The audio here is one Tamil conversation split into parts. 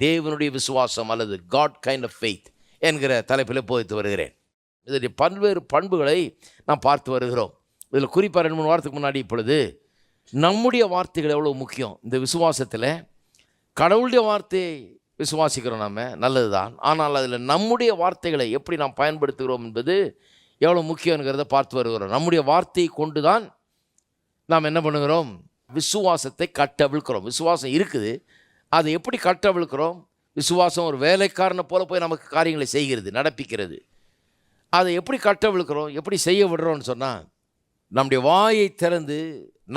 தேவனுடைய விசுவாசம் அல்லது காட் கைண்ட் ஆஃப் ஃபெய்த் என்கிற தலைப்பில் போதித்து வருகிறேன். இதனுடைய பல்வேறு பண்புகளை நாம் பார்த்து வருகிறோம். இதில் குறிப்பாக 2-3 வாரத்துக்கு முன்னாடி இப்பொழுது நம்முடைய வார்த்தைகள் எவ்வளோ முக்கியம். இந்த விசுவாசத்தில் கடவுளுடைய வார்த்தையை விசுவாசிக்கிறோம், நம்ம நல்லது தான். ஆனால் அதில் நம்முடைய வார்த்தைகளை எப்படி நாம் பயன்படுத்துகிறோம் என்பது எவ்வளோ முக்கியங்கிறத பார்த்து வருகிறோம். நம்முடைய வார்த்தையை கொண்டு தான் நாம் என்ன பண்ணுகிறோம், விசுவாசத்தை கட்டவிழ்க்கிறோம். விசுவாசம் இருக்குது, அதை எப்படி கட்டவிழ்க்கிறோம்? விசுவாசம் ஒரு வேலைக்காரனை போல போய் நமக்கு காரியங்களை செய்கிறது, நடப்பிக்கிறது. அதை எப்படி கட்டவிழ்க்கிறோம், எப்படி செய்ய விடுறோம்னு சொன்னால், நம்முடைய வாயை திறந்து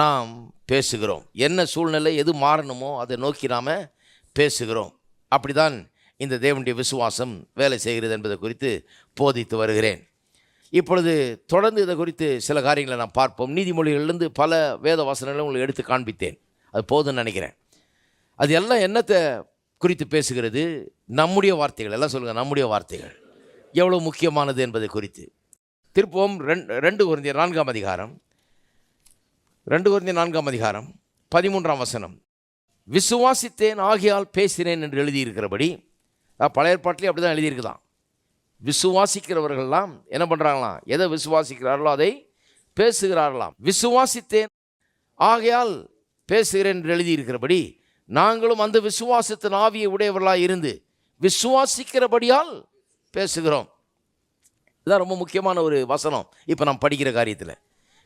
நாம் பேசுகிறோம். என்ன சூழ்நிலை, எது மாறணுமோ அதை நோக்கி நாம் பேசுகிறோம். அப்படி தான் இந்த தேவனுடைய விசுவாசம் வேலை செய்கிறது என்பதை குறித்து போதித்து வருகிறேன். இப்பொழுது தொடர்ந்து இதை குறித்து சில காரியங்களை நாம் பார்ப்போம். நீதிமொழிகளிலிருந்து பல வேத வசனங்களை உங்களுக்கு எடுத்து காண்பித்தேன். அது போதும்னு நினைக்கிறேன். அது எல்லாம் என்னத்தை குறித்து பேசுகிறது? நம்முடைய வார்த்தைகள். எல்லாம் சொல்லுங்கள், நம்முடைய வார்த்தைகள் எவ்வளோ முக்கியமானது என்பதை குறித்து. திருப்பவும் 2 கொரிந்தியர் 4ஆம் அதிகாரம் 13ஆம் வசனம். விசுவாசித்தேன் ஆகையால் பேசினேன் என்று எழுதியிருக்கிறபடி, பழைய ஏற்பாட்டிலே அப்படி தான் எழுதியிருக்குதான். விசுவாசிக்கிறவர்கள்லாம் என்ன பண்ணுறாங்களாம், எதை விசுவாசிக்கிறார்களோ அதை பேசுகிறார்களாம். விசுவாசித்தேன் ஆகையால் பேசுகிறேன் என்று எழுதியிருக்கிறபடி, நாங்களும் அந்த விசுவாசத்தின் ஆவியை உடையவர்களாக இருந்து விசுவாசிக்கிறபடியால் பேசுகிறோம். இதுதான் ரொம்ப முக்கியமான ஒரு வசனம் இப்போ நாம் படிக்கிற காரியத்தில்.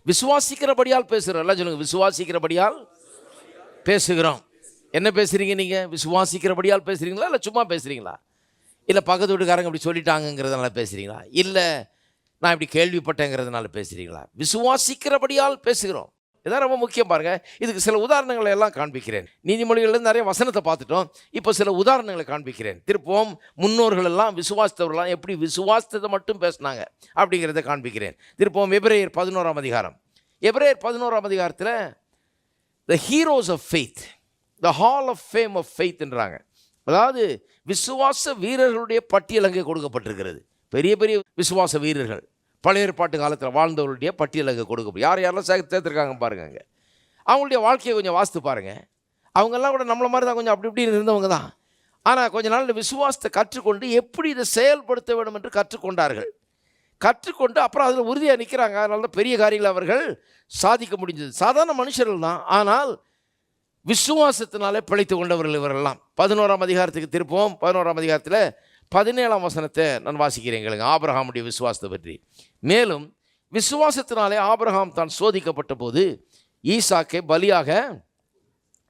விசுவாசிக்கிறபடியால் பேசுகிறோம். எல்லாம் சொல்லுங்கள், விசுவாசிக்கிறபடியால் பேசுகிறோம். என்ன பேசுகிறீங்க நீங்கள்? விசுவாசிக்கிறபடியால் பேசுகிறீங்களா, இல்லை சும்மா பேசுகிறீங்களா? இல்லை பக்கத்து வீட்டுக்காரங்க இப்படி சொல்லிட்டாங்கங்கிறதுனால பேசுகிறீங்களா, இல்லை நான் இப்படி கேள்விப்பட்டேங்கிறதுனால பேசுகிறீங்களா? விசுவாசிக்கிறபடியால் பேசுகிறோம். இதான் ரொம்ப முக்கியம். பாருங்கள், இதுக்கு சில உதாரணங்களை எல்லாம் காண்பிக்கிறேன். நீதிமொழிகளில் நிறைய வசனத்தை பார்த்துட்டோம், இப்போ சில உதாரணங்களை காண்பிக்கிறேன். திருப்பவும் முன்னோர்கள் எல்லாம் விசுவாசித்தவர்களாம் எப்படி விசுவாசத்தை மட்டும் பேசினாங்க அப்படிங்கிறத காண்பிக்கிறேன். திருப்பவும் எபிரேயர் 11ஆம் அதிகாரம். எபிரேயர் 11ஆம் அதிகாரத்தில் the heroes of faith, the hall of fame of ஃபெய்த்ன்றாங்க. அதாவது விசுவாச வீரர்களுடைய பட்டியல் அங்கே கொடுக்கப்பட்டிருக்கிறது. பெரிய பெரிய விசுவாச வீரர்கள், பழைய ஏற்பாட்டு காலத்தில் வாழ்ந்தவர்களுடைய பட்டியல் அங்கே கொடுக்கப்படும். யாரெல்லாம் சேர்த்துருக்காங்க பாருங்கள். அங்கே அவங்களுடைய வாழ்க்கையை கொஞ்சம் வாசித்து பாருங்கள். அவங்கெல்லாம் கூட நம்மள மாதிரி தான், கொஞ்சம் அப்படி இப்படி இருந்தவங்க தான். ஆனால் கொஞ்ச நாள் விசுவாசத்தை கற்றுக்கொண்டு எப்படி இதை செயல்படுத்த வேண்டும் என்று கற்றுக்கொண்டார்கள். கற்றுக்கொண்டு அப்புறம் அதில் உறுதியாக நிற்கிறாங்க. அதனால தான் பெரிய காரியங்களை அவர்கள் சாதிக்க முடிஞ்சது. சாதாரண மனுஷர்கள் தான், ஆனால் விசுவாசத்தினாலே பிழைத்து கொண்டவர்கள் இவரெல்லாம். 11ஆம் அதிகாரத்துக்கு திருப்போம். 11ஆம் அதிகாரத்தில் 17ஆம் வசனத்தை நான் வாசிக்கிறேன் எங்களுக்கு, ஆபிரகாமுடைய விசுவாசத்தை பற்றி. மேலும் விசுவாசத்தினாலே ஆபிரகாம் தான் சோதிக்கப்பட்ட போது ஈசாக்கை பலியாக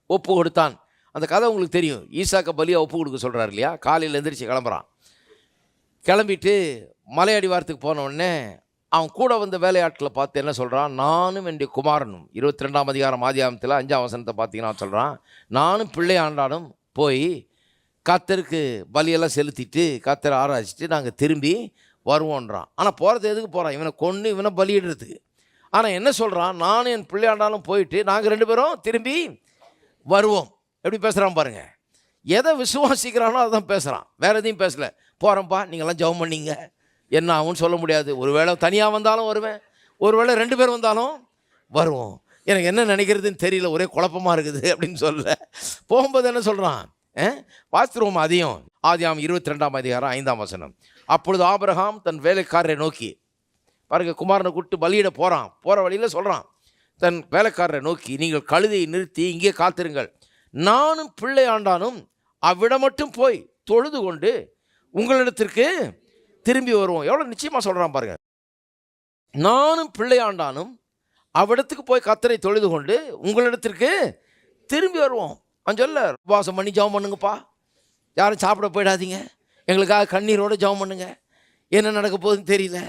ஒப்பு கொடுத்தான். அந்த கதை உங்களுக்கு தெரியும். ஈசாக்கை பலியாக ஒப்பு கொடுக்க சொல்கிறார் இல்லையா? காலையில் எந்திரிச்சு கிளம்புறான். கிளம்பிட்டு மலை அடிவாரத்துக்கு போன உடனே அவன் கூட வந்த வேலையாட்களை பார்த்து என்ன சொல்கிறான், நானும் என்னுடைய குமாரனும். 22ஆம் அதிகாரம் ஆதியாகமத்தில் 5ஆம் வசனத்தை பார்த்தீங்கன்னா சொல்கிறான், நானும் பிள்ளை ஆண்டானும் போய் கர்த்தருக்கு பலியெல்லாம் செலுத்திட்டு கர்த்தரை ஆராய்ச்சிட்டு நாங்கள் திரும்பி வருவோன்றான். ஆனால் போகிறது எதுக்கு போகிறான்? இவனை கொன்று இவனை பலியிடுறதுக்கு. ஆனால் என்ன சொல்கிறான், நானும் என் பிள்ளை ஆண்டாலும் போயிட்டு நாங்கள் 2 பேரும் திரும்பி வருவோம். எப்படி பேசுகிறான் பாருங்கள். எதை விசுவாசிக்கிறானோ அதுதான் பேசுகிறான், வேறு எதையும் பேசலை. போகிறோம்ப்பா, நீங்கள்லாம் ஜெபம் பண்ணிங்க, என்ன ஆகும்னு சொல்ல முடியாது. ஒருவேளை தனியாக வந்தாலும் வருவேன், ஒருவேளை 2 பேர் வந்தாலும் வருவோம். எனக்கு என்ன நினைக்கிறதுன்னு தெரியல, ஒரே குழப்பமாக இருக்குது அப்படின்னு சொல்ல போகும்போது என்ன சொல்கிறான், வாசித்துருவோம் அதையும். ஆதியாகமம் 22ஆம் அதிகாரம் 5ஆம் வசனம். அப்பொழுது ஆபிரகாம் தன் வேலைக்காரரை நோக்கி, பாருங்க, குமாரனை கூப்பிட்டு பலியிட போகிறான். போகிற வழியில் சொல்கிறான் தன் வேலைக்காரரை நோக்கி, நீங்கள் கழுதையை நிறுத்தி இங்கே காத்திருங்கள், நானும் பிள்ளை ஆண்டானும் அவ்விடம் மட்டும் போய் தொழுது கொண்டு உங்களிடத்திற்கு திரும்பி வருவோம். எவ்வளோ நிச்சயமாக சொல்கிறான் பாருங்கள். நானும் பிள்ளை ஆண்டானும் அவ்விடத்துக்கு போய் கர்த்தரை தொழுது கொண்டு உங்களிடத்திற்கு திரும்பி வருவோம். அவன் சொல்ல, உபவாசம் பண்ணி ஜெபம் பண்ணுங்கப்பா, யாரும் சாப்பிட போயிடாதீங்க, எங்களுக்காக கண்ணீரோடு ஜெபம் பண்ணுங்க, என்ன நடக்க போகுதுன்னு தெரியல,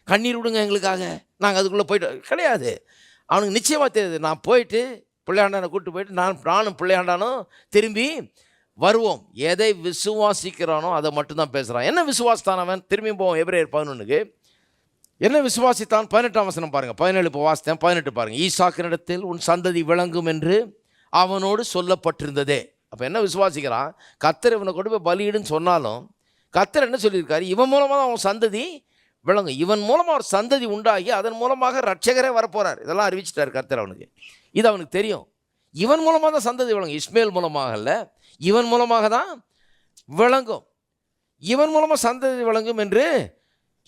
கண்ணீர் விடுங்க எங்களுக்காக, நாங்கள் அதுக்குள்ளே போய்ட்டு கிடையாது. அவனுக்கு நிச்சயமாக தெரியுது, நான் போயிட்டு பிள்ளையாண்டானை கூப்பிட்டு போயிட்டு நானும் பிள்ளையாண்டானும் திரும்பி வருவோம். எதை விசுவாசிக்கிறானோ அதை மட்டும்தான் பேசுகிறான். என்ன விசுவாசித்தான் அவன்? திரும்பி போவோம் எபிரேயர் 11க்கு. என்ன விசுவாசித்தான்? 18ஆம் வசனம் பாருங்கள். 17 இப்போ வாசித்தேன், 18 பாருங்கள். ஈசாக்கினிடத்தில் உன் சந்ததி விளங்கும் என்று அவனோடு சொல்லப்பட்டிருந்ததே. அப்போ என்ன விசுவாசிக்கிறான்? கர்த்தர் இவனை கொண்டு போய் பலியிடுன்னு சொன்னாலும் கர்த்தர் என்ன சொல்லியிருக்காரு, இவன் மூலமாக தான் அவன் சந்ததி விளங்கும், இவன் மூலமாக ஒரு சந்ததி உண்டாகி அதன் மூலமாக ரட்சகரே வரப்போகிறார். இதெல்லாம் அறிவிச்சிட்டார் கர்த்தர் அவனுக்கு. இது அவனுக்கு தெரியும். இவன் மூலமாக தான் சந்ததி விளங்கும். இஸ்மேல் மூலமாக அல்ல, இவன் மூலமாக தான் விளங்கும். இவன் மூலமாக சந்ததி விளங்கும் என்று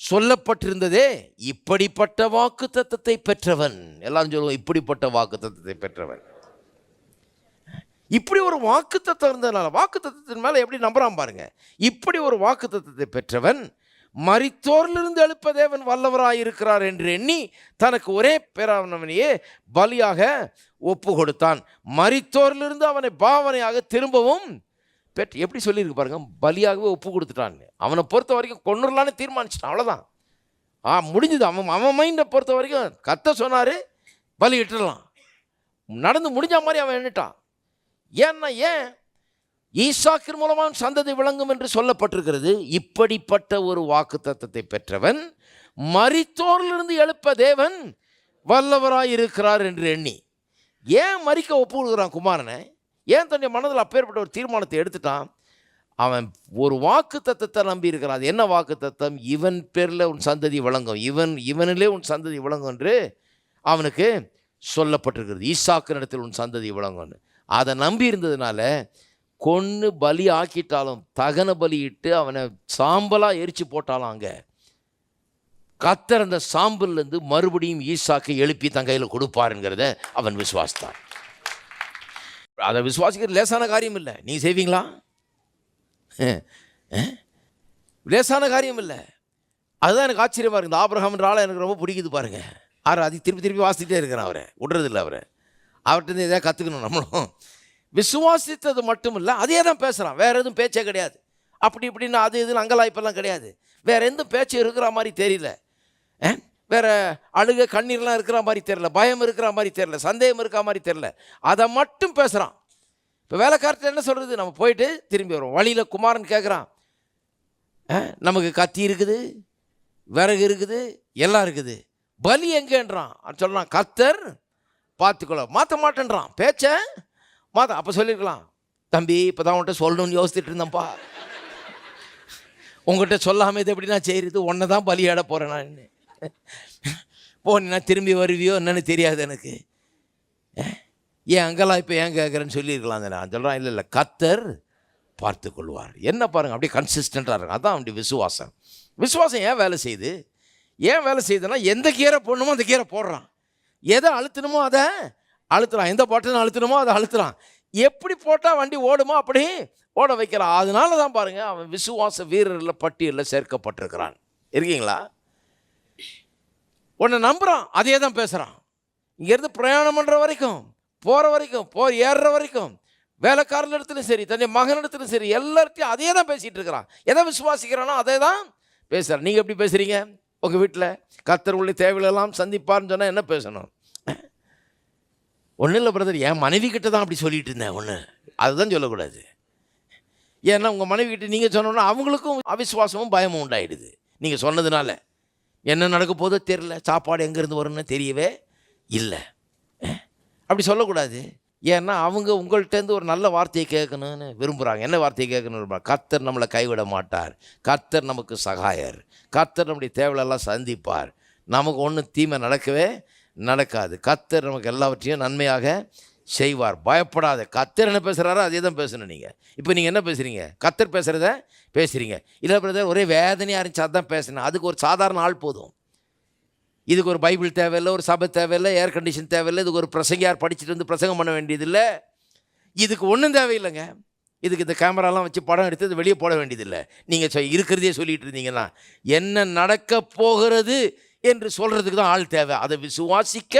சொல்லப்பட்டிருந்ததே. இப்படிப்பட்ட வாக்கு தத்தத்தை பெற்றவன், எல்லாரும் சொல்லுவோம், இப்படிப்பட்ட வாக்கு தத்தத்தை பெற்றவன். இப்படி ஒரு வாக்கு தத்தம் இருந்ததுனால வாக்கு தத்தத்தின் மேலே எப்படி நம்புறான் பாருங்க. இப்படி ஒரு வாக்கு தத்தத்தை பெற்றவன் மரித்தோரிலிருந்து எழுப்ப தேவன் வல்லவராயிருக்கிறார் என்று எண்ணி தனக்கு ஒரே பேரானவனையே பலியாக ஒப்பு கொடுத்தான். மரித்தோரிலிருந்து அவனை பாவனையாக திரும்பவும் பெற்று, எப்படி சொல்லியிருக்கு பாருங்க, பலியாகவே ஒப்பு கொடுத்துட்டான். அவனை பொறுத்த வரைக்கும் கொன்னுடலான்னு தீர்மானிச்சிட்டான், அவ்வளோதான். முடிஞ்சது. அவன் மைண்டை பொறுத்த வரைக்கும் கத்த சொன்னார், பலி இட்டுடலாம், நடந்து முடிஞ்ச மாதிரி அவன் எண்ணிட்டான். ஏன்னா ஏன்? ஈசாக்கின் மூலமாக சந்ததி விளங்கும் என்று சொல்லப்பட்டிருக்கிறது. இப்படிப்பட்ட ஒரு வாக்கு தத்தத்தை பெற்றவன் மரித்தோரிலிருந்து எழுப்ப தேவன் வல்லவராயிருக்கிறார் என்று எண்ணி ஏன் மரிக்க ஒப்பு கொடுக்குறான் குமாரனை? ஏன் தன்னுடைய மனதில் அப்பேற்பட்ட ஒரு தீர்மானத்தை எடுத்துட்டான்? அவன் ஒரு வாக்கு தத்தத்தை நம்பி இருக்கிறான். அது என்ன வாக்கு தத்தம்? இவன் பேரில் உன் சந்ததி விளங்கும், இவனிலே உன் சந்ததி விளங்கும் என்று அவனுக்கு சொல்லப்பட்டிருக்கிறது. ஈசாக்கு இடத்தில் உன் சந்ததி விளங்கும்னு அதை நம்பி இருந்ததுனால கொன்று பலி ஆக்கிட்டாலும், தகன பலியிட்டு அவனை சாம்பலாக எரிச்சு போட்டாலும், அங்கே கர்த்தர் அந்த சாம்பல்லேருந்து மறுபடியும் ஈசாக்கை எழுப்பி தன் கையில் கொடுப்பாருங்கிறத அவன் விசுவாசித்தான். அதை விசுவாசிக்கிறது லேசான காரியம் இல்லை. நீ செய்வீங்களா? லேசான காரியம் இல்லை. அதுதான் எனக்கு ஆச்சரியமாக இருக்குது. இந்த ஆபிரகாம்ன்ற ஆளை எனக்கு ரொம்ப பிடிக்குது பாருங்க. அதை திருப்பி திருப்பி வாசிக்கிட்டே இருக்கிறேன். அவரை விடுறதில்லை. அவர்கிட்ட எதாவது கற்றுக்கணும் நம்மளும். விசுவாசித்தது மட்டும் இல்லை, அதே தான் பேசுகிறான். வேறு எதுவும் பேச்சே கிடையாது. அப்படி இப்படின்னு அது இதுன்னு அங்கலாய்ப்பெல்லாம் கிடையாது. வேறு எந்த பேச்சு இருக்கிற மாதிரி தெரியல. வேறு அழுக கண்ணீர்லாம் இருக்கிற மாதிரி தெரியல, பயம் இருக்கிற மாதிரி தெரியல, சந்தேகம் இருக்கிற மாதிரி தெரியல. அதை மட்டும் பேசுகிறான். இப்போ வேலைக்காரத்தில் என்ன சொல்கிறது? நம்ம போயிட்டு திரும்பி வரோம். வழியில் குமாரன் கேட்குறான், நமக்கு கத்தி இருக்குது, விறகு இருக்குது, எல்லாம் இருக்குது, பலி எங்கேன்றான். சொல்கிறான், கர்த்தர் பார்த்துக்கொள்ள. மாற்ற மாட்டேன்றான் பேச்ச மாற்ற. அப்போ சொல்லியிருக்கலாம், தம்பி இப்போ தான் உன்கிட்ட சொல்லணும்னு யோசிச்சுட்டு இருந்தேன்ப்பா, உங்கள்கிட்ட சொல்லாமல் இது எப்படி நான் செய்கிறது, ஒன்றை தான் பலியாட போகிறேன் நான். போனா திரும்பி வருவியோ என்னன்னு தெரியாது எனக்கு. ஏன் அங்கெல்லாம் இப்போ ஏன் கேட்குறேன்னு சொல்லியிருக்கலாம். நான் சொல்கிறான், இல்லை கர்த்தர் பார்த்து கொள்வார். என்ன பாருங்கள், அப்படியே கன்சிஸ்டண்ட்டாக இருக்கும். அதான் அப்படி விசுவாசம். விசுவாசம் ஏன் வேலை செய்யுதுன்னா எந்த கீரை போடணுமோ அந்த கீரை போடுறான், எதை அழுத்தணுமோ அதை அழுத்துறான், எந்த பட்டன் அழுத்தணுமோ அதை அழுத்துறான். எப்படி போட்டால் வண்டி ஓடுமோ அப்படி ஓட வைக்கிறான். அதனால தான் பாருங்கள், அவன் விசுவாச வீரரில் பட்டியலில் சேர்க்கப்பட்டிருக்கிறான். இருக்கீங்களா? உன்னை நம்புகிறான், அதே தான் பேசுகிறான். இங்கேருந்து பிரயாணம் பண்ணுற வரைக்கும், போகிற வரைக்கும், ஏறுற வரைக்கும், வேலைக்காரன் இடத்துலையும் சரி, தன்னுடைய மகன் இடத்துலையும் சரி, எல்லார்ட்டையும் அதே தான் பேசிகிட்டு இருக்கிறான். எதை விசுவாசிக்கிறானோ அதே தான் பேசுகிறான். நீங்கள் எப்படி பேசுகிறீங்க? உங்கள் வீட்டில் கர்த்தர் உள்ள தேவையிலெல்லாம் சந்திப்பார்னு சொன்னால் என்ன பேசணும்? ஒன்றும் இல்லை பிரதர், என் மனைவி கிட்ட தான் அப்படி சொல்லிட்டு இருந்தேன் ஒன்று, அதுதான் சொல்லக்கூடாது. ஏன்னா உங்கள் மனைவி கிட்ட நீங்கள் சொன்னோன்னா அவங்களுக்கும் அவிசுவாசமும் பயமும் உண்டாயிடுது. நீங்கள் சொன்னதுனால என்ன நடக்க போதோ தெரியல, சாப்பாடு எங்கேருந்து வரும்னு தெரியவே இல்லை. அப்படி சொல்லக்கூடாது. ஏன்னா அவங்க உங்கள்கிட்டேருந்து ஒரு நல்ல வார்த்தையை கேட்கணும்னு விரும்புகிறாங்க. என்ன வார்த்தையை கேட்கணும்னு விரும்புகிறாங்க? கர்த்தர் நம்மளை கைவிட மாட்டார், கர்த்தர் நமக்கு சகாயர், கர்த்தர் நம்முடைய தேவையெல்லாம் சந்திப்பார், நமக்கு ஒன்றும் தீமை நடக்கவே நடக்காது, கர்த்தர் நமக்கு எல்லாவற்றையும் நன்மையாக செய்வார், பயப்படாத. கர்த்தர் என்ன பேசுகிறாரோ அதே தான் பேசணும். நீங்கள் இப்போ நீங்கள் என்ன பேசுகிறீங்க? கர்த்தர் பேசுகிறத பேசுகிறீங்க. இல்லை பிரதர், ஒரே வேதனையாக இருந்துச்சு அதான் பேசுனேன். அதுக்கு ஒரு சாதாரண ஆள் போதும். இதுக்கு ஒரு பைபிள் தேவையில்லை, ஒரு சபை தேவையில்லை, ஏர் கண்டிஷன் தேவையில்லை, இதுக்கு ஒரு பிரசங்கியார் படிச்சுட்டு வந்து பிரசங்கம் பண்ண வேண்டியதில்லை, இதுக்கு ஒன்றும் தேவையில்லைங்க. இதுக்கு இந்த கேமராலாம் வச்சு படம் எடுத்து இது வெளியே போட வேண்டியதில்லை. நீங்கள் இருக்கிறதே சொல்லிகிட்டு இருந்தீங்கன்னா என்ன நடக்க போகிறது என்று சொல்கிறதுக்கு தான் ஆள் தேவை. அதை விசுவாசிக்க,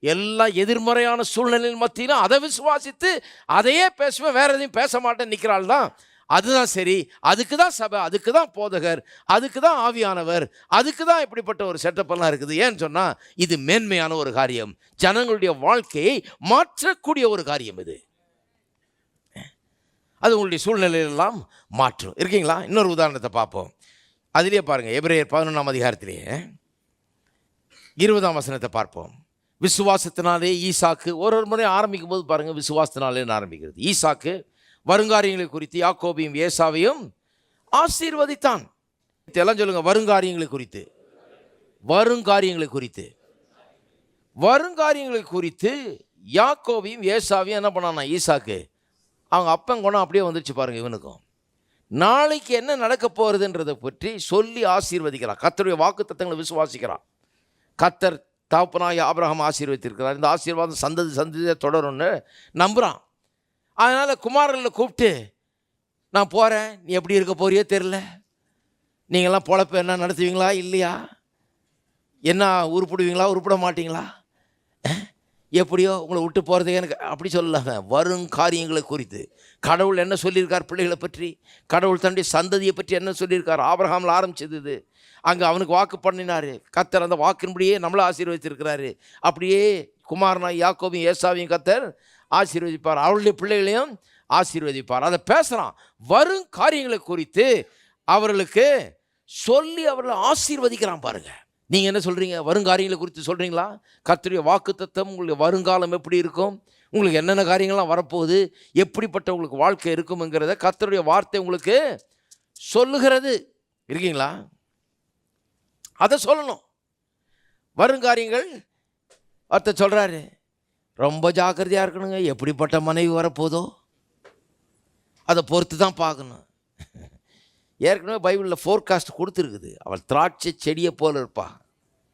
எல்லா எதிர்மறையான சூழ்நிலையின் மத்தியிலும் அதை விசுவாசித்து அதையே பேசுவேன், வேறு எதையும் பேச மாட்டேன் நிற்கிறாள் தான். அதுதான் சரி, அதுக்கு தான் சபை, அதுக்கு தான் போதகர், அதுக்கு தான் ஆவியானவர், அதுக்கு தான் இப்படிப்பட்ட ஒரு செட்டப்பெல்லாம் இருக்குது. ஏன்னு சொன்னால் இது மேன்மையான ஒரு காரியம், ஜனங்களுடைய வாழ்க்கையை மாற்றக்கூடிய ஒரு காரியம். இது அது உங்களுடைய சூழ்நிலையெல்லாம் மாற்றும். இருக்கீங்களா? இன்னொரு உதாரணத்தை பார்ப்போம். அதிலே பாருங்கள், எபிரேயர் 11ஆம் அதிகாரத்திலேயே 20ஆம் வசனத்தை பார்ப்போம். விசுவாசத்தினாலே ஈசாக்கு, ஒரு முறை ஆரம்பிக்கும் போது பாருங்கள், விசுவாசத்தினாலே ஆரம்பிக்கிறது. ஈசாக்கு வருங்காரியங்களை குறித்து யாக்கோபையும் ஏசாவையும் ஆசீர்வதித்தான். எல்லாம் சொல்லுங்க, வருங்காரியங்களை குறித்து. வருங்காரியங்களை குறித்து யாக்கோவையும் ஏசாவையும் என்ன பண்ணானா ஈசாக்கு, அவங்க அப்பன் குணம் அப்படியே வந்துருச்சு பாருங்கள். இவனுக்கும் நாளைக்கு என்ன நடக்க போகிறதுன்றதை பற்றி சொல்லி ஆசீர்வதிக்கிறான். கர்த்தருடைய வாக்குத்தத்தங்களை விசுவாசிக்கிறான். கர்த்தர் தகப்பனாகிய ஆபிரகாம் ஆசீர்வதித்திருக்கிறார். இந்த ஆசீர்வாதம் சந்ததி சந்ததியை தொடரும்னு நம்புகிறான். அதனால் குமாரர்களை கூப்பிட்டு, நான் போகிறேன், நீ எப்படி இருக்க போறியோ தெரில, நீங்கள்லாம் பொழப்ப என்ன நடத்துவீங்களா இல்லையா, என்ன உருப்பிடுவீங்களா உருப்பிட மாட்டிங்களா, எப்படியோ உங்களை விட்டு போகிறதே எனக்கு அப்படி சொல்லலாங்க. வரும் காரியங்களை குறித்து கடவுள் என்ன சொல்லியிருக்கார், பிள்ளைகளை பற்றி கடவுள் தன்னுடைய சந்ததியை பற்றி என்ன சொல்லியிருக்கார். ஆபிரகாமில் ஆரம்பிச்சது இது. அங்கே அவனுக்கு வாக்கு பண்ணினார். கர்த்தர் அந்த வாக்கின்படியே நம்மளை ஆசீர்வதித்திருக்கிறாரு. அப்படியே குமாரனாய் யாக்கோபையும் ஏசாவையும் கர்த்தர் ஆசீர்வதிப்பார், அவருடைய பிள்ளைகளையும் ஆசீர்வதிப்பார். அதை பேசுகிறான். வரும் காரியங்களை குறித்து அவர்களுக்கு சொல்லி அவர்களை ஆசீர்வதிக்கிறான். பாருங்கள், நீங்கள் என்ன சொல்கிறீங்க, வருங்காரியங்களை குறித்து சொல்கிறீங்களா? கர்த்தருடைய வாக்குத்தத்தம் உங்களுடைய வருங்காலம் எப்படி இருக்கும், உங்களுக்கு என்னென்ன காரியங்கள்லாம் வரப்போகுது, எப்படிப்பட்ட உங்களுக்கு வாழ்க்கை இருக்கும்ங்கிறத கர்த்தருடைய வார்த்தை உங்களுக்கு சொல்லுகிறது. இருக்கீங்களா? அதை சொல்லணும். வருங்காரியங்கள் ஒருத்தர் சொல்கிறாரு, ரொம்ப ஜாக்கிரதையாக இருக்கணுங்க, எப்படிப்பட்ட மனைவி வரப்போதோ அதை பொறுத்து தான் பார்க்கணும். ஏற்கனவே பைபிளில் ஃபோர்காஸ்ட் கொடுத்துருக்குது. அவள் திராட்சை செடியை போல் இருப்பா,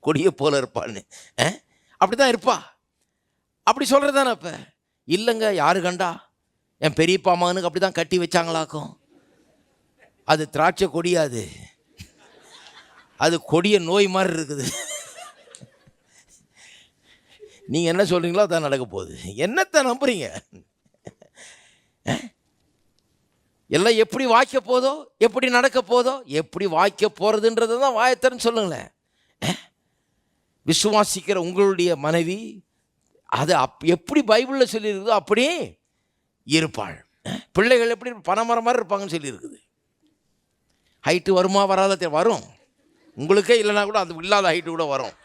கொடியை போல் இருப்பான்னு. அப்படி தான் இருப்பா. அப்படி சொல்கிறது தானே. இப்போ இல்லைங்க, யாரு கண்டா, என் பெரியப்பா மகனுக்கு அப்படி தான் கட்டி வச்சாங்களாக்கும். அது திராட்சை கொடியாது, அது கொடிய நோய் மாதிரி இருக்குது. நீங்கள் என்ன சொல்கிறீங்களோ அதான் நடக்க போகுது. என்னத்தை நம்புறீங்க? எல்லாம் எப்படி வாய்க்க போதோ, எப்படி நடக்க போதோ, எப்படி வாய்க்க போகிறதுன்றது தான் வாயத்தரன்னு சொல்லுங்களேன். விசுவாசிக்கிற உங்களுடைய மனைவி அது எப்படி பைபிளில் சொல்லியிருக்குதோ அப்படி இருப்பாள். பிள்ளைகள் எப்படி பனைமரம் மாதிரி இருப்பாங்கன்னு சொல்லியிருக்குது. ஹைட்டு வருமா வராத வரும். உங்களுக்கே இல்லைனா கூட அது இல்லாத ஹைட்டு கூட வரும்.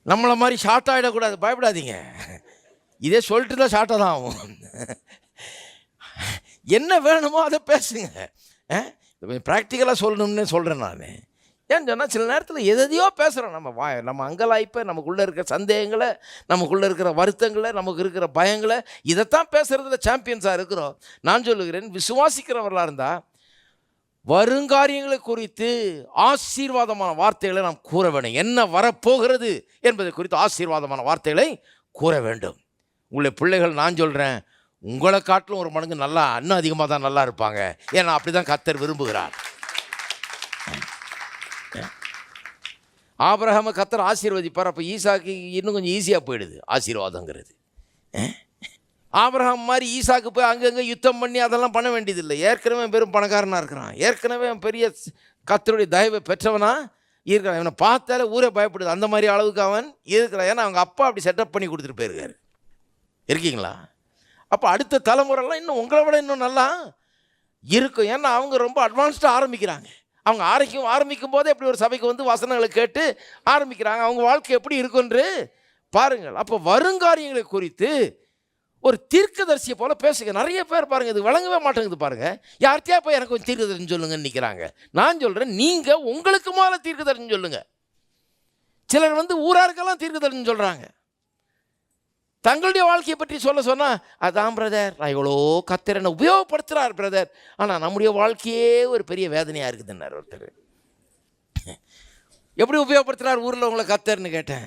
நம்மளை மாதிரி ஷார்ட் ஆகிடக்கூடாது, பயப்படாதீங்க. இதே சொல்லிட்டு தான் ஷார்ட்டாக தான் ஆகும். என்ன வேணுமோ அதை பேசுங்க. ப்ராக்டிக்கலாக சொல்லணும்னு சொல்கிறேன் நான். ஏன்னு சொன்னால் சில நேரத்தில் எதையோ பேசுகிறோம். நம்ம அங்கலாய்ப்பை, நமக்குள்ளே இருக்கிற சந்தேகங்களை, நமக்குள்ளே இருக்கிற வருத்தங்களை, நமக்கு இருக்கிற பயங்களை, இதைத்தான் பேசுகிறதுல சாம்பியன்ஸாக இருக்கிறோம். நான் சொல்லுகிறேன், விசுவாசிக்கிறவர்களாக இருந்தால் வருங்காரியங்களை குறித்து ஆசீர்வாதமான வார்த்தைகளை நாம் கூற வேண்டும். என்ன வரப்போகிறது என்பதை குறித்து ஆசீர்வாதமான வார்த்தைகளை கூற வேண்டும். உங்களுடைய பிள்ளைகள், நான் சொல்கிறேன், உங்களை காட்டிலும் ஒரு மடங்கு நல்லா, இன்னும் அதிகமாக தான் நல்லா இருப்பாங்க. ஏன்னா அப்படி தான் கர்த்தர் விரும்புகிறார். ஆபிரகாமை கர்த்தர் ஆசீர்வதிப்பார். அப்போ ஈசாக்கு இன்னும் கொஞ்சம் ஈஸியாக போயிடுது ஆசீர்வாதங்கிறது. ஆபிரகாம் மாதிரி ஈசாக்கு போய் அங்கங்கே யுத்தம் பண்ணி அதெல்லாம் பண்ண வேண்டியதில்லை. ஏற்கனவே பெரும் பணக்காரனாக இருக்கிறான். ஏற்கனவே பெரிய கர்த்தருடைய தயவை பெற்றவனா இருக்கிறான். இவனை பார்த்தாலே ஊரே பயப்படுது. அந்த மாதிரி அளவுக்கு அவன் இருக்கிறான். ஏன்னா அவங்க அப்பா அப்படி செட்டப் பண்ணி கொடுத்துட்டு போயிருக்காரு. இருக்கீங்களா? அப்போ அடுத்த தலைமுறைலாம் இன்னும் உங்களை விட இன்னும் நல்லா இருக்கும். ஏன்னா அவங்க ரொம்ப அட்வான்ஸ்டாக ஆரம்பிக்கிறாங்க. அவங்க ஆரம்பிக்கும் போதே எப்படி ஒரு சபைக்கு வந்து வசனங்களை கேட்டு ஆரம்பிக்கிறாங்க. அவங்க வாழ்க்கை எப்படி இருக்குன்று பாருங்கள். அப்போ வருங்காரியங்களை குறித்து ஒரு தீர்க்கதரிசியை போல பேசுங்க. நிறைய பேர் பாருங்கள், இது விளங்கவே மாட்டேங்குது. பாருங்கள், யார்கிட்டயா போய் எனக்கு கொஞ்சம் தீர்க்கதரிசின்னு சொல்லுங்கன்னு நிற்கிறாங்க. நான் சொல்கிறேன், நீங்கள் உங்களுக்கு மேலே தீர்க்கதரிசின்னு சொல்லுங்கள். சிலர் வந்து ஊராருக்கெல்லாம் தீர்க்கதரிசின்னு சொல்கிறாங்க. தங்களுடைய வாழ்க்கையை பற்றி சொன்னால், அதான் பிரதர், நான் எவ்வளோ கர்த்தர் என்ன உபயோகப்படுத்துகிறார் பிரதர், ஆனால் நம்முடைய வாழ்க்கையே ஒரு பெரிய வேதனையாக இருக்குதுன்னார் ஒருத்தர். எப்படி உபயோகப்படுத்துகிறார் ஊரில் உங்களை கர்த்தர்னு கேட்டேன்.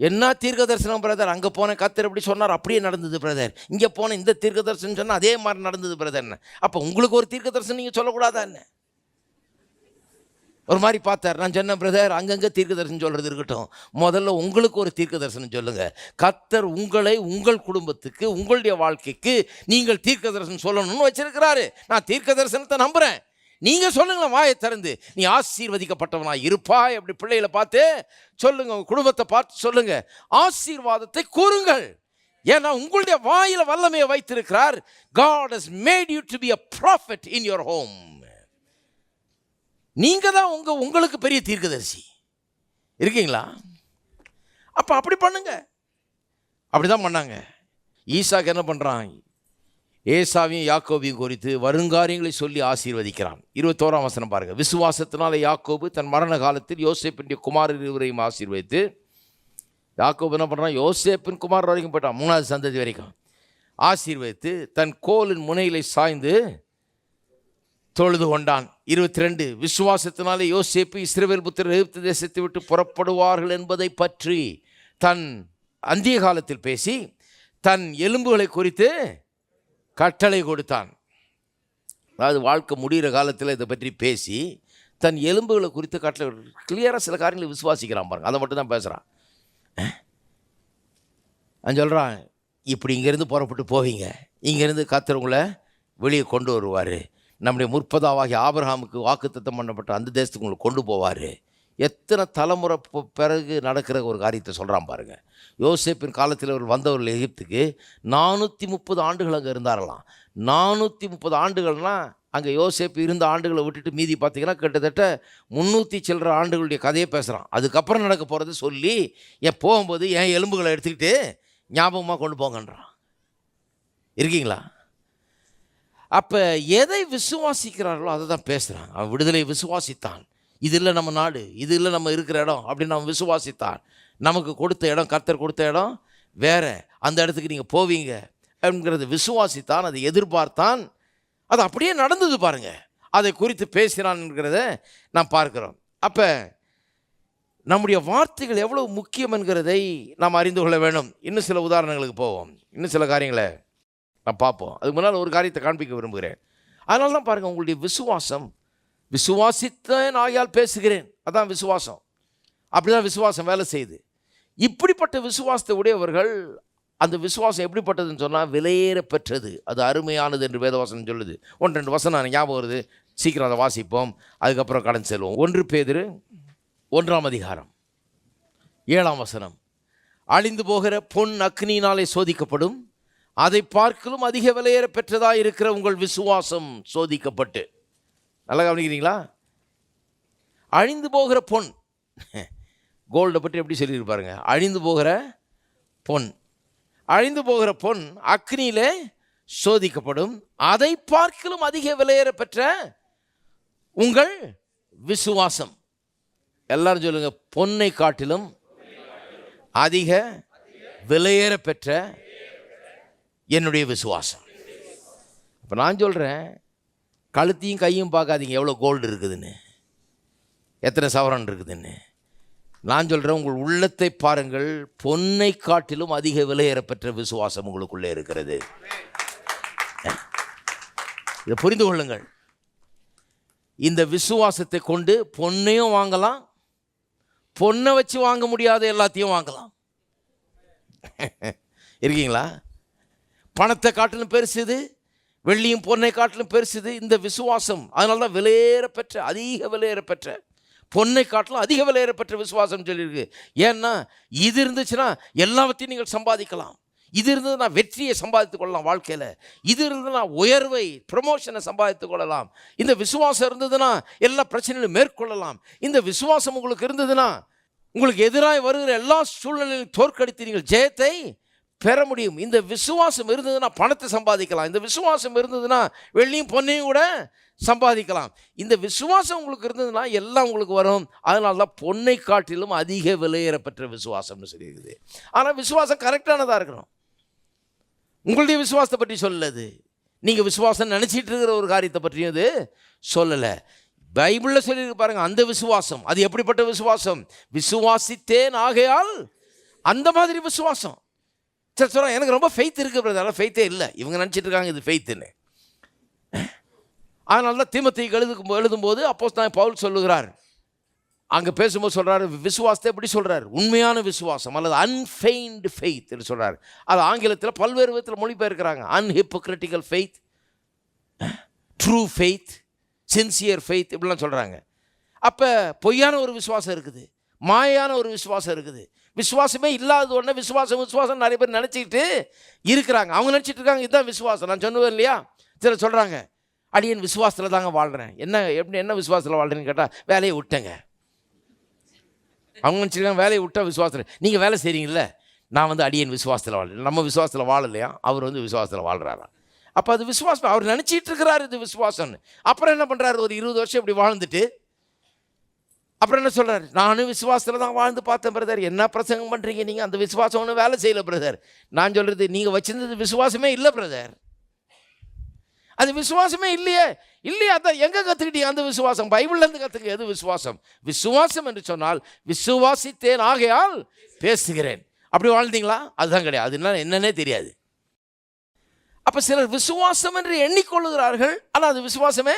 என்ன தீர்க்க தரிசனம் பிரதர், அங்கே போன கர்த்தர் எப்படி சொன்னார் அப்படியே நடந்தது பிரதர், இங்கே போன இந்த தீர்க்க தரிசனம் சொன்னால் அதே மாதிரி நடந்தது பிரதர்ன்னு. அப்போ உங்களுக்கு ஒரு தீர்க்க தரிசனம் நீங்கள் சொல்லக்கூடாதா என்ன? ஒரு மாதிரி பார்த்தார். நான் சொன்னேன், பிரதர், அங்கங்கே தீர்க்க தரிசனம் சொல்கிறது இருக்கட்டும், முதல்ல உங்களுக்கு ஒரு தீர்க்க தரிசனம் சொல்லுங்கள். கர்த்தர் உங்களை, உங்கள் குடும்பத்துக்கு, உங்களுடைய வாழ்க்கைக்கு நீங்கள் தீர்க்க தரிசனம் சொல்லணும்னு வச்சிருக்கிறாரு. நான் தீர்க்க தரிசனத்தை நம்புகிறேன். நீங்கள் சொல்லுங்களேன் வாயை திறந்து, நீ ஆசீர்வதிக்கப்பட்டவனா இருப்பாய். அப்படி பிள்ளைகளை பார்த்து சொல்லுங்க, உங்கள் குடும்பத்தை பார்த்து சொல்லுங்க, ஆசீர்வாதத்தை கூறுங்கள். ஏன்னா உங்களுடைய வாயில் வல்லமையை வைத்திருக்கிறார். God has made you to be a prophet in your home. நீங்கள் தான் உங்களுக்கு பெரிய தீர்க்கதரிசி. இருக்கீங்களா? அப்போ அப்படி பண்ணுங்க. அப்படி தான் பண்ணாங்க. ஈசாக்கு என்ன பண்ணுறான்? ஏசாவையும் யாக்கோபையும் குறித்து வருங்காரியங்களை சொல்லி ஆசீர்வதிக்கிறான். 21ஆம் வசனம் பாருங்கள். விசுவாசத்தினால யாக்கோபு தன் மரண காலத்தில் யோசேப்பின் குமாரர் இருவரையும் ஆசீர்வதித்து யாக்கோபு என்ன பண்ணுறான், யோசேப்பின் குமார் வரைக்கும் போயிட்டான், 3வது சந்ததி வரைக்கும் ஆசீர்வதித்து தன் கோலின் முனையிலே சாய்ந்து தொழுது கொண்டான். 22 விசுவாசத்தினாலே யோசேப்பு இஸ்ரவேல் புத்திரர் எகிப்து தேசத்தை விட்டு புறப்படுவார்கள் என்பதை பற்றி தன் அந்திய காலத்தில் பேசி தன் எலும்புகளை குறித்து கட்டளை கொடுத்தான். அதாவது வாழ்க்கை முடிகிற காலத்தில் இதை பற்றி பேசி தன் எலும்புகளை குறித்து கட்டளை கிளியராக சில காரியங்களை விசுவாசிக்கிறான் பாருங்க. அதை மட்டும் தான் பேசுகிறான். நான் சொல்கிறான், இப்படி இங்கேருந்து புறப்பட்டு போவீங்க, இங்கேருந்து கர்த்தர் வெளியே கொண்டு வருவார், நம்முடைய முற்பதாவாகிய ஆபிரகாமுக்கு வாக்குத்தத்தம் பண்ணப்பட்ட அந்த தேசத்துக்கு உங்களை கொண்டு போவார். எத்தனை தலைமுறை பிறகு நடக்கிற ஒரு காரியத்தை சொல்கிறான் பாருங்கள். யோசேப்பின் காலத்தில் அவர் வந்தவர்கள் எகிப்துக்கு 430 ஆண்டுகள் அங்கே இருந்தாரலாம். 430 ஆண்டுகள்னால் அங்கே யோசேப்பு இருந்த ஆண்டுகளை விட்டுட்டு மீதி பார்த்திங்கன்னா கிட்டத்தட்ட 300 சில்லற ஆண்டுகளுடைய கதையை பேசுகிறான். அதுக்கப்புறம் நடக்க போகிறது சொல்லி போகும்போது என் எலும்புகளை எடுத்துக்கிட்டு ஞாபகமாக கொண்டு போங்கன்றான். இருக்கீங்களா? அப்போ எதை விசுவாசிக்கிறார்களோ அதை தான் பேசுகிறான். அவன் விடுதலை விசுவாசித்தான். இது இல்லை நம்ம நாடு, இது இல்லை நம்ம இருக்கிற இடம் அப்படின்னு அவன் விசுவாசித்தான். நமக்கு கொடுத்த இடம், கர்த்தர் கொடுத்த இடம் வேற, அந்த இடத்துக்கு நீங்கள் போவீங்க அப்படிங்கிறது விசுவாசித்தான், அதை எதிர்பார்த்தான். அது அப்படியே நடந்தது பாருங்க. அதை குறித்து பேசினான்ங்கிறத நாம் பார்க்கிறோம். அப்போ நம்முடைய வார்த்தைகள் எவ்வளவு முக்கியம் என்கிறதை நாம் அறிந்து கொள்ள வேணும். இன்னும் சில உதாரணங்களுக்கு போவோம், இன்னும் சில காரியங்களை நான் பார்ப்போம். அதுக்கு முன்னால் ஒரு காரியத்தை காண்பிக்க விரும்புகிறேன். அதனால தான் பாருங்கள், உங்களுடைய விசுவாசம், விசுவாசித்தேன் ஆகையால் பேசுகிறேன், அதான் விசுவாசம். அப்படிதான் விசுவாசம் வேலை செய்யுது. இப்படிப்பட்ட விசுவாசத்தை உடையவர்கள், அந்த விசுவாசம் எப்படிப்பட்டதுன்னு சொன்னால் விலையேற பெற்றது, அது அருமையானது என்று வேதவாசனம் சொல்லுது. 1-2 வசனம் ஞாபகம் வருது, சீக்கிரம் அதை வாசிப்போம், அதுக்கப்புறம் கடந்து செல்வோம். 1 பேதுரு 1ஆம் அதிகாரம் 7ஆம் வசனம். அழிந்து போகிற பொன் அக்னியினாலே சோதிக்கப்படும், அதை பார்க்கலும் அதிக விலையேற பெற்றதாக இருக்கிற உங்கள் விசுவாசம் சோதிக்கப்பட்டு. நல்லா கவனிக்கிறீங்களா? அழிந்து போகிற பொன், கோல்டை பற்றி எப்படி சொல்லியிருப்பாருங்க. அழிந்து போகிற பொன், அழிந்து போகிற பொன் அக்னியிலே சோதிக்கப்படும், அதை பார்க்கலும் அதிக விலையேற பெற்ற உங்கள் விசுவாசம். எல்லாரும் சொல்லுங்க, பொன்னை காட்டிலும் அதிக விலையேற பெற்ற என்னுடைய விசுவாசம். இப்போ நான் சொல்கிறேன், கழுத்தையும் கையும் பார்க்காதீங்க எவ்வளோ கோல்டு இருக்குதுன்னு, எத்தனை சவரன் இருக்குதுன்னு. நான் சொல்கிறேன், உங்கள் உள்ளத்தை பாருங்கள், பொன்னை காட்டிலும் அதிக விலையேறப்பெற்ற விசுவாசம் உங்களுக்குள்ளே இருக்கிறது. இதை புரிந்து கொள்ளுங்கள். இந்த விசுவாசத்தை கொண்டு பொன்னையும் வாங்கலாம், பொன்னை வச்சு வாங்க முடியாத எல்லாத்தையும் வாங்கலாம். இருக்கீங்களா? பணத்தை காட்டிலும் பெருசுது, வெள்ளியும் பொன்னை காட்டிலும் பெருசுது இந்த விசுவாசம். அதனால தான் விலையேற பெற்ற, அதிக விலையேற பெற்ற, பொன்னை காட்டிலும் அதிக விலையேற பெற்ற விசுவாசம் சொல்லியிருக்கு. ஏன்னா இது இருந்துச்சுன்னா எல்லாவற்றையும் நீங்கள் சம்பாதிக்கலாம். இது இருந்ததுன்னா வெற்றியை சம்பாதித்து கொள்ளலாம் வாழ்க்கையில். இது இருந்ததுன்னா உயர்வை, ப்ரமோஷனை சம்பாதித்து கொள்ளலாம். இந்த விசுவாசம் இருந்ததுன்னா எல்லா பிரச்சனையும் மேற்கொள்ளலாம். இந்த விசுவாசம் உங்களுக்கு இருந்ததுன்னா உங்களுக்கு எதிராக வருகிற எல்லா சூழ்நிலையும் தோற்கடித்து நீங்கள் ஜெயத்தை பெற முடியும். இந்த விசுவாசம் இருந்ததுன்னா பணத்தை சம்பாதிக்கலாம். இந்த விசுவாசம் இருந்ததுன்னா வெள்ளியும் பொன்னையும் கூட சம்பாதிக்கலாம். இந்த விசுவாசம் உங்களுக்கு இருந்ததுன்னா எல்லாம் உங்களுக்கு வரும். அதனால தான் பொன்னை காட்டிலும் அதிக விலையேறப்பெற்ற விசுவாசம்னு சொல்லியிருக்குது. ஆனால் விசுவாசம் கரெக்டானதாக இருக்கணும். உங்களுடைய விசுவாசத்தை பற்றி சொல்லது, நீங்கள் விசுவாசம் நினச்சிட்டு இருக்கிற ஒரு காரியத்தை பற்றியும் அது சொல்லலை. பைபிளில் சொல்லியிருக்கு பாருங்க, அந்த விசுவாசம் அது எப்படிப்பட்ட விசுவாசம்? விசுவாசித்தேன் ஆகையால், அந்த மாதிரி விசுவாசம். சரி சொல்கிறாங்க, எனக்கு ரொம்ப ஃபெய்த் இருக்குது பிரதர். அதெல்லாம் ஃபெய்த்தே இல்லை, இவங்க நினச்சிட்டு இருக்காங்க இது ஃபெய்த்துன்னு. அதனால தான் தீமோத்தேயுக்கு எழுதும்போது அப்போஸ்தலன் பவுல் சொல்லுகிறார், அங்கே பேசும்போது சொல்கிறார், விசுவாசத்தை எப்படி சொல்கிறார்? உண்மையான விசுவாசம் அல்லது அன்ஃபெயின்டு ஃபெய்த் என்று சொல்கிறார். அது ஆங்கிலத்தில் பல்வேறு விதத்தில் மொழிபெயர்க்கிறாங்க. Unhypocritical faith, true faith, sincere faith, இப்படிலாம் சொல்கிறாங்க. அப்போ பொய்யான ஒரு விசுவாசம் இருக்குது, மாயான ஒரு விசுவாசம் இருக்குது. விசுவாசமே இல்லாத உடனே விசுவாசம் நிறைய பேர் நினச்சிக்கிட்டு இருக்கிறாங்க. அவங்க நினச்சிட்டு இருக்காங்க இதுதான் விசுவாசம். நான் சொன்னேன் இல்லையா, சில சொல்கிறாங்க, அடியன் விசுவாசத்தில் தாங்க வாழ்கிறேன். என்ன விசுவாசத்தில் வாழ்கிறேன்னு கேட்டால் வேலையை விட்டேங்க. அவங்க நினச்சிருக்காங்க வேலையை விட்டால் விசுவாசத்தில். நீங்கள் வேலை செய்கிறீங்கள, நான் அடியன் விசுவாசத்தில் வாழ்கிறேன். நம்ம விசுவாசத்தில் வாழலையா, அவர் விசுவாசத்தில் வாழ்கிறாரா? அப்போ அது விசுவாசம். அவர் நினச்சிட்டு இருக்கிறார் இது விசுவாசம்னு. அப்புறம் என்ன பண்ணுறாரு, ஒரு 20 வருஷம் இப்படி வாழ்ந்துட்டு அப்புறம் என்ன சொல்கிறார், நானும் விசுவாசத்தில் தான் வாழ்ந்து பார்த்தேன் பிரதர். என்ன பிரசங்கம் பண்ணுறீங்க நீங்கள்? அந்த விசுவாசம் ஒன்றும் வேலை செய்யலை பிரதர். நான் சொல்கிறது, நீங்கள் வச்சிருந்தது விசுவாசமே இல்லை பிரதர். அது விசுவாசமே இல்லையே. அதான் எங்கே கற்றுக்கிட்டீங்க அந்த விசுவாசம்? பைபிள்லேருந்து கற்றுக்க. எது விசுவாசம்? விசுவாசம் என்று சொன்னால் விசுவாசித்தேன் ஆகையால் பேசுகிறேன். அப்படி வாழ்ந்தீங்களா? அதுதான் கிடையாது. அதுனா என்னன்னே தெரியாது. அப்போ சிலர் விசுவாசம் என்று எண்ணிக்கொள்ளுகிறார்கள், ஆனால் அது விசுவாசமே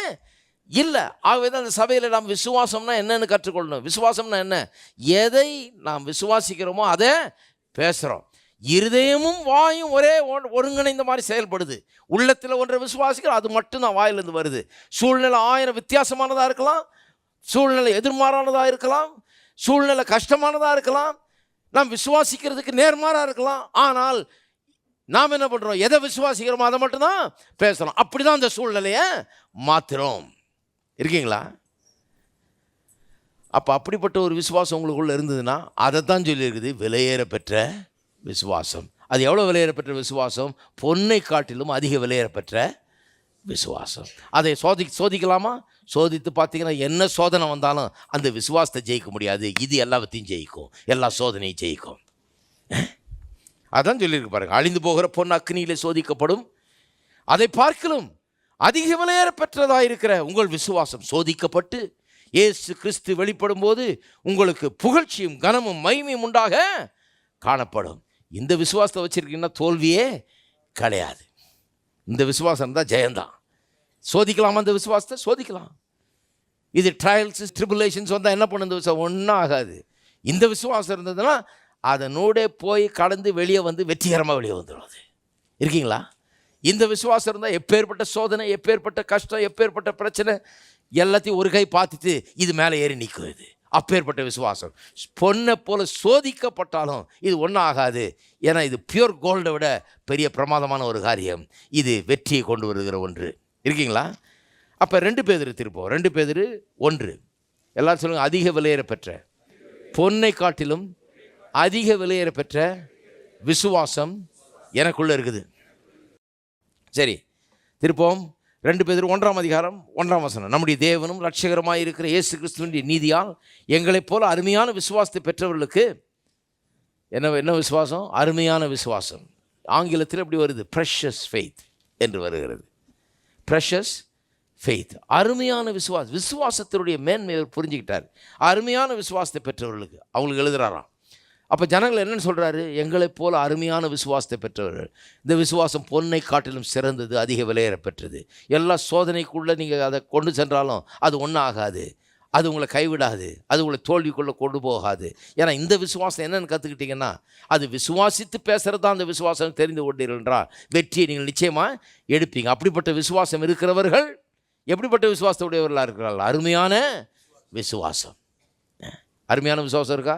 இல்லை. ஆகவே தான் அந்த சபையில் நாம் விசுவாசம்னா என்னன்னு கற்றுக்கொள்ளணும். விசுவாசம்னா என்ன? எதை நாம் விசுவாசிக்கிறோமோ அதை பேசுகிறோம். இருதயமும் வாயும் ஒரே ஒருங்கிணைந்த மாதிரி செயல்படுது. உள்ளத்தில் ஒன்றை விசுவாசிக்கிறோம், அது மட்டும்தான் வாயிலிருந்து வருது. சூழ்நிலை 1000 வித்தியாசமானதாக இருக்கலாம், சூழ்நிலை எதிர்மாறானதாக இருக்கலாம், சூழ்நிலை கஷ்டமானதாக இருக்கலாம், நாம் விசுவாசிக்கிறதுக்கு நேர்மாறாக இருக்கலாம். ஆனால் நாம் என்ன பண்ணுறோம்? எதை விசுவாசிக்கிறோமோ அதை மட்டும்தான் பேசுகிறோம். அப்படி தான் அந்த சூழ்நிலையை மாற்றுறோம். இருக்கீங்களா? அப்போ அப்படிப்பட்ட ஒரு விசுவாசம் உங்களுக்குள்ளே இருந்ததுன்னா அதை தான் சொல்லியிருக்குது விலையேற பெற்ற விசுவாசம். அது எவ்வளோ விலையேற பெற்ற விசுவாசம்? பொன்னை காட்டிலும் அதிக விலையேற பெற்ற விசுவாசம். அதை சோதிக்கலாமா? சோதித்து பார்த்தீங்கன்னா என்ன சோதனை வந்தாலும் அந்த விசுவாசத்தை ஜெயிக்க முடியாது. இது எல்லாத்தையும் ஜெயிக்கும், எல்லா சோதனையும் ஜெயிக்கும். அதான் சொல்லியிருக்கு பாருங்க, அழிந்து போகிற பொன் அக்னியிலே சோதிக்கப்படும், அதை பார்க்கலும் அதிக விலையேற பெற்றதாக இருக்கிற உங்கள் விசுவாசம் சோதிக்கப்பட்டு இயேசு கிறிஸ்து வெளிப்படும் போது உங்களுக்கு புகழ்ச்சியும் கனமும் மகிமையும் உண்டாக காணப்படும். இந்த விசுவாசத்தை வச்சுருக்கீங்கன்னா தோல்வியே கிடையாது. இந்த விசுவாசம் தான் ஜெயந்தான். சோதிக்கலாமா? அந்த விசுவாசத்தை சோதிக்கலாம். இது ட்ரையல்ஸ் ட்ரிபுலேஷன்ஸ் வந்தால் என்ன பண்ணும்? இந்த விசுவாசம் ஒன்றும் ஆகாது. இந்த விசுவாசம் இருந்ததுன்னா அதனோட போய் கடந்து வெளியே வந்து வெற்றிகரமாக வெளியே வந்துடும். அது இருக்கீங்களா? இந்த விசுவாசம் இருந்தால் எப்பேற்பட்ட சோதனை, எப்பேற்பட்ட கஷ்டம், எப்பேற்பட்ட பிரச்சனை எல்லாத்தையும் ஒரு கை பார்த்துட்டு இது மேலே ஏறி நிற்கும். இது அப்பேற்பட்ட விசுவாசம். பொண்ணை போல சோதிக்கப்பட்டாலும் இது ஒன்றும் ஆகாது. ஏன்னா இது பியூர் கோல்டை விட பெரிய பிரமாதமான ஒரு காரியம். இது வெற்றியை கொண்டு வருகிற ஒன்று. இருக்கீங்களா? அப்போ 2 பேதுரு திருப்போம். 2 பேதுரு 1. எல்லாரும் சொல்லுங்கள், அதிக விலையேற பெற்ற, பொன்னை காட்டிலும் அதிக விலையேற பெற்ற விசுவாசம் எனக்குள்ளே இருக்குது. சரி, திருப்போம். 2 பேதுரு 1ஆம் அதிகாரம் 1ஆம் வசனம். நம்முடைய தேவனும் இரட்சகருமாய் இருக்கிற இயேசு கிறிஸ்துவின் நீதியால் எங்களைப் போல அருமையான விசுவாசத்தை பெற்றவர்களுக்கு என்ன விசுவாசம்? அருமையான விசுவாசம். ஆங்கிலத்தில் எப்படி வருது? ப்ரெஷஸ் ஃபெய்த் என்று வருகிறது. ப்ரெஷஸ் ஃபெய்த், அருமையான விசுவாசம். விசுவாசத்தினுடைய மேன்மையை புரிஞ்சுக்கிட்டார். அருமையான விசுவாசத்தை பெற்றவர்களுக்கு அவங்களுக்கு எழுதுகிறாராம். அப்போ ஜனங்கள் என்னென்னு சொல்கிறாரு? எங்களைப் போல அருமையான விசுவாசத்தை பெற்றவர்கள். இந்த விசுவாசம் பொன்னை காட்டிலும் சிறந்தது, அதிக விலையேற பெற்றது. எல்லா சோதனைக்குள்ளே நீங்கள் அதை கொண்டு சென்றாலும் அது ஒன்றும் ஆகாது. அது உங்களை கைவிடாது, அது உங்களை தோல்விக்குள்ளே கொண்டு போகாது. ஏன்னா இந்த விசுவாசம் என்னென்னு கற்றுக்கிட்டிங்கன்னா, அது விசுவாசித்து பேசுகிறது தான் அந்த விசுவாசம். தெரிந்து கொண்டீர்கள் என்றால் வெற்றியை நீங்கள் நிச்சயமாக எடுப்பீங்க. அப்படிப்பட்ட விசுவாசம் இருக்கிறவர்கள் எப்படிப்பட்ட விசுவாசத்துடையவர்களாக இருக்கிறார்கள்? அருமையான விசுவாசம். அருமையான விசுவாசம் இருக்கா?